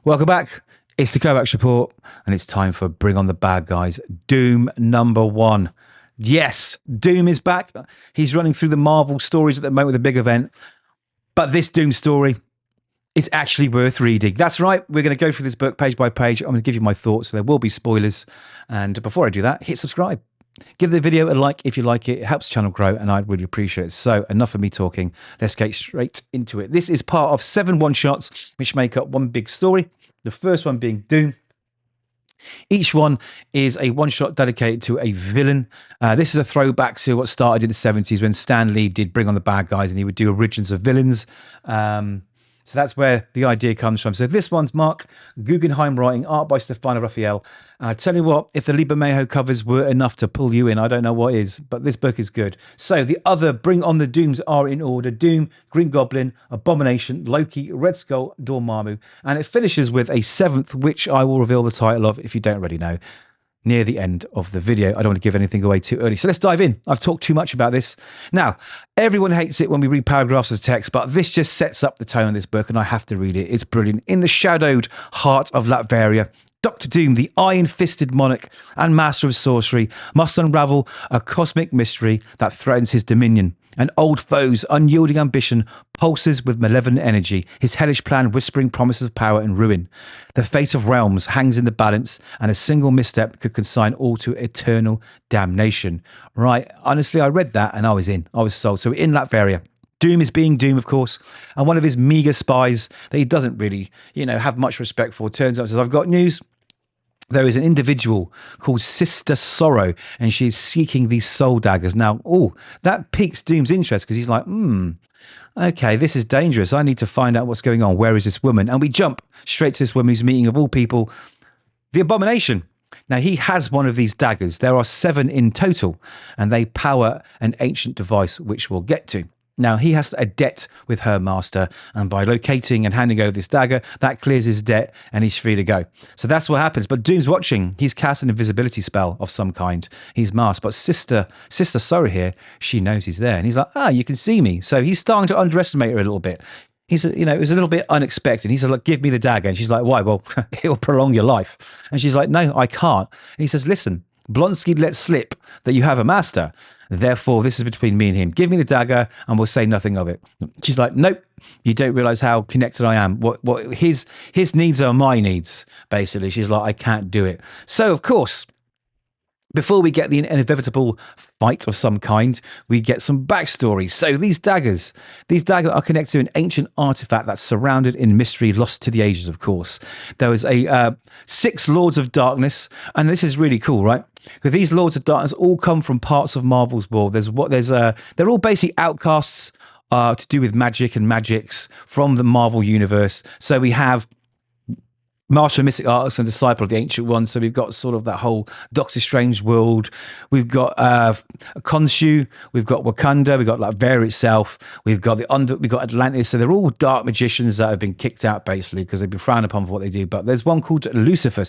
Welcome back. It's the Kovacs Report, and it's time for Bring on the Bad Guys. Doom #1. Yes, Doom is back. He's running through the Marvel stories at the moment with a big event. But this Doom story is actually worth reading. That's right. We're going to go through this book page by page. I'm going to give you my thoughts. So there will be spoilers. And before I do that, hit subscribe. Give the video a like if you like it. It helps the channel grow, and I'd really appreciate it. So enough of me talking. Let's get straight into it. This is part of 7 one-shots, which make up one big story. The first one being Doom. Each one is a one-shot dedicated to a villain. This is a throwback to what started in the 70s when Stan Lee did Bring on the Bad Guys, and he would do origins of villains. So that's where the idea comes from. So this one's Marc Guggenheim writing, art by Stefano Raffaele. And I tell you what, if the Liber Mayhem covers were enough to pull you in, I don't know what is, but this book is good. So the other Bring on the Dooms are in order: Doom, Green Goblin, Abomination, Loki, Red Skull, Dormammu. And it finishes with a 7th, which I will reveal the title of if you don't already know, near the end of the video. I don't want to give anything away too early. So let's dive in. I've talked too much about this. Now, everyone hates it when we read paragraphs of text, but this just sets up the tone of this book, and I have to read it. It's brilliant. In the shadowed heart of Latveria, Dr. Doom, the iron-fisted monarch and master of sorcery, must unravel a cosmic mystery that threatens his dominion. An old foe's unyielding ambition pulses with malevolent energy, his hellish plan whispering promises of power and ruin. The fate of realms hangs in the balance, and a single misstep could consign all to eternal damnation. Right, honestly, I read that and I was sold. So in Latveria, Doom is being Doom, of course, and one of his meager spies that he doesn't really, have much respect for turns up and says, "I've got news. There is an individual called Sister Sorrow, and she is seeking these soul daggers." Now, that piques Doom's interest because he's like, okay, this is dangerous. I need to find out what's going on. Where is this woman? And we jump straight to this woman who's meeting, of all people, the Abomination. Now, he has one of these daggers. There are 7 in total, and they power an ancient device, which we'll get to. Now, he has a debt with her master, and by locating and handing over this dagger, that clears his debt, and he's free to go. So that's what happens. But Doom's watching. He's cast an invisibility spell of some kind. He's masked. But Sister Sorrow here, she knows he's there. And he's like, you can see me. So he's starting to underestimate her a little bit. He's, it was a little bit unexpected. He said, "Look, give me the dagger." And she's like, "Why?" "Well, it will prolong your life." And she's like, "No, I can't." And he says, "Listen, Blonsky let slip that you have a master. Therefore, this is between me and him. Give me the dagger and we'll say nothing of it." She's like, "Nope, you don't realize how connected I am. What his needs are my needs," basically. She's like, "I can't do it." So, of course, before we get the inevitable fight of some kind, we get some backstory. So these daggers are connected to an ancient artifact that's surrounded in mystery, lost to the ages, of course. There was 6 Lords of Darkness, and this is really cool, right? Because these Lords of Darkness all come from parts of Marvel's world. They're all basically outcasts to do with magic and magics from the Marvel universe. So we have Master of Mystic Arts and Disciple of the Ancient One. So we've got sort of that whole Doctor Strange world. We've got Khonshu. We've got Wakanda. We've got Latveria itself. We've got we've got Atlantis. So they're all dark magicians that have been kicked out basically because they've been frowned upon for what they do. But there's one called Lucifer,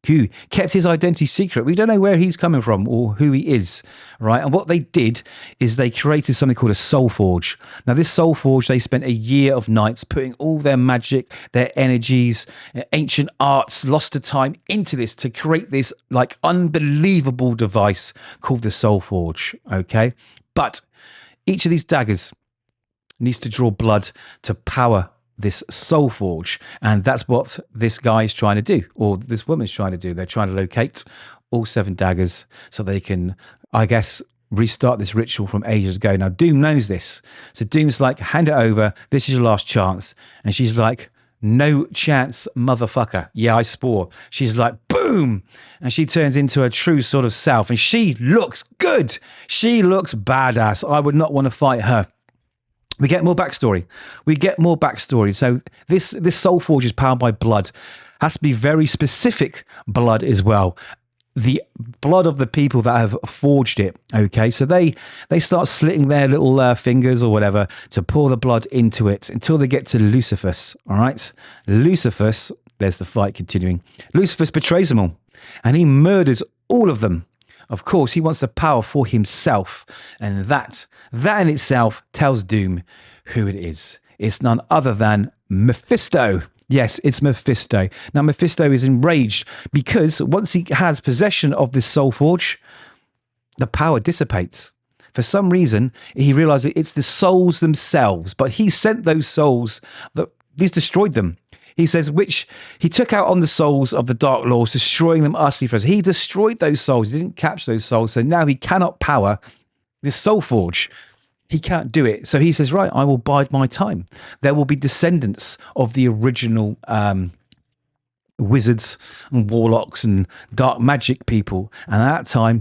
who kept his identity secret. We don't know where he's coming from or who he is, right? And what they did is they created something called a Soul Forge. Now, this Soul Forge, they spent a year of nights putting all their magic, their energies, ancient arts, lost to time into this to create this unbelievable device called the Soul Forge, okay? But each of these daggers needs to draw blood to power this Soul Forge, and that's what this guy is trying to do, or this woman's trying to do. They're trying to locate all 7 daggers so they can, I guess, restart this ritual from ages ago. Now, Doom knows this, so Doom's like, "Hand it over, this is your last chance." And she's like, "No chance, motherfucker. Yeah, I swore." She's like, boom, and she turns into her true sort of self, and she looks good. She looks badass. I would not want to fight her. We get more backstory. So this Soul Forge is powered by blood. Has to be very specific blood as well. The blood of the people that have forged it. Okay, so they start slitting their little fingers or whatever to pour the blood into it until they get to Lucifer. All right, Lucifer. There's the fight continuing. Lucifer betrays them all, and he murders all of them. Of course, he wants the power for himself, and that in itself tells Doom who it is. It's none other than Mephisto. Yes, it's Mephisto. Now, Mephisto is enraged because once he has possession of this soul forge, the power dissipates. For some reason, he realizes it's the souls themselves, but he sent those souls, he's destroyed them. He says, which he took out on the souls of the Dark Lords, destroying them utterly for us. He destroyed those souls. He didn't capture those souls. So now he cannot power this soul forge. He can't do it. So he says, right, I will bide my time. There will be descendants of the original wizards and warlocks and dark magic people. And at that time,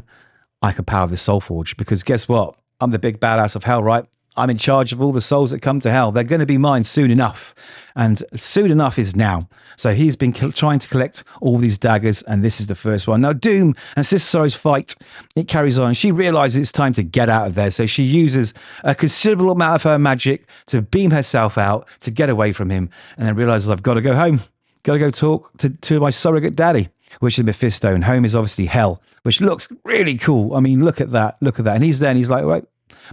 I can power the soul forge, because guess what? I'm the big badass of hell, right? I'm in charge of all the souls that come to hell. They're going to be mine soon enough. And soon enough is now. So he's been trying to collect all these daggers, and this is the first one. Now, Doom and Sister Sorrow's fight, it carries on. She realizes it's time to get out of there. So she uses a considerable amount of her magic to beam herself out to get away from him, and then realizes, I've got to go home. Got to go talk to my surrogate daddy, which is Mephisto. And home is obviously hell, which looks really cool. I mean, look at that. Look at that. And he's there and he's like, right,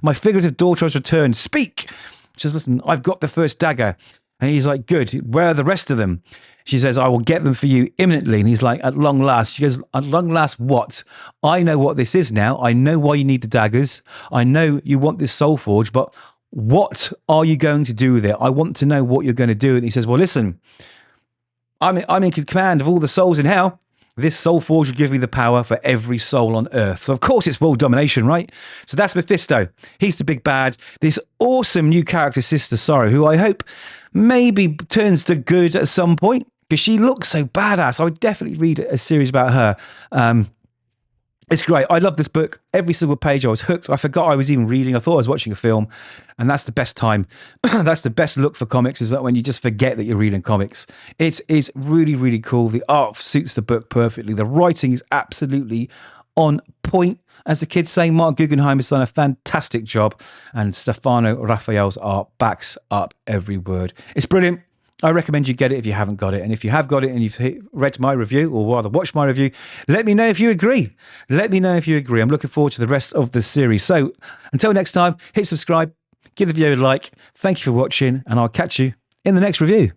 my figurative daughter has returned. Speak. She says, listen, I've got the first dagger. And he's like, good. Where are the rest of them? She says, I will get them for you imminently. And he's like, at long last. She goes, at long last, what? I know what this is now. I know why you need the daggers. I know you want this soul forge, but what are you going to do with it? I want to know what you're going to do. And he says, well, listen, I'm in command of all the souls in hell. This soul forge will give me the power for every soul on earth. So, of course, it's world domination, right? So that's Mephisto. He's the big bad. This awesome new character, Sister Sorrow, who I hope maybe turns to good at some point, because she looks so badass. I would definitely read a series about her. It's great. I love this book. Every single page I was hooked. I forgot I was even reading. I thought I was watching a film. And that's the best time. That's the best look for comics, is that when you just forget that you're reading comics. It is really, really cool. The art suits the book perfectly. The writing is absolutely on point. As the kids say, Marc Guggenheim has done a fantastic job. And Stefano Raffaele's art backs up every word. It's brilliant. I recommend you get it if you haven't got it. And if you have got it and you've read my review, or rather watched my review, let me know if you agree. Let me know if you agree. I'm looking forward to the rest of the series. So until next time, hit subscribe, give the video a like. Thank you for watching, and I'll catch you in the next review.